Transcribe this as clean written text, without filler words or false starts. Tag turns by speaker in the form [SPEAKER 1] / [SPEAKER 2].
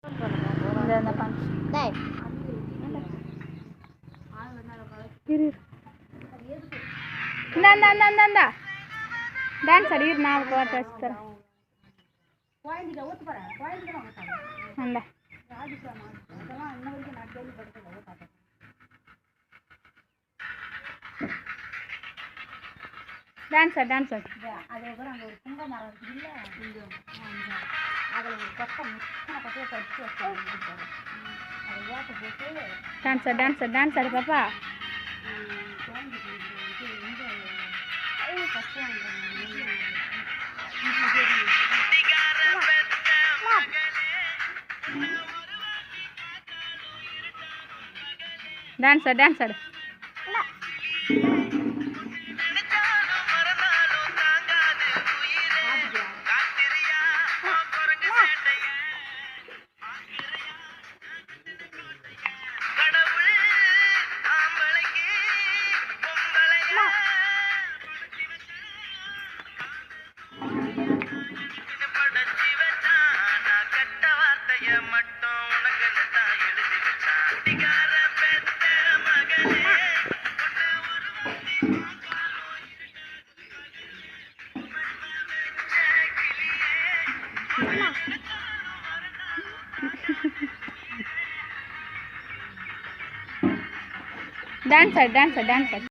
[SPEAKER 1] இந்த டேய் இரு இந்த டான்ஸ் ஆடி இரு நான் பாட்டு வச்சு தரேன் அந்த டான்ஸ் ஆடு டான்ஸ் ஆடு
[SPEAKER 2] அதே போல அங்கே ஒரு புங்க மரம் இருக்குல்ல அதில் ஒரு கொட்டை முக்கிய கொட்டையை கடிச்சு வச்சு அதை ஓட்ட போட்டு
[SPEAKER 1] டான்ஸ் ஆடு டான்ஸ் ஆடு டான்ஸ் ஆடு பாப்பா டான்ஸ் ஆடு டான்ஸ் ஆடு டான்ஸ் ஆடு டான்ஸ் ஆடு டான்ஸ் ஆடு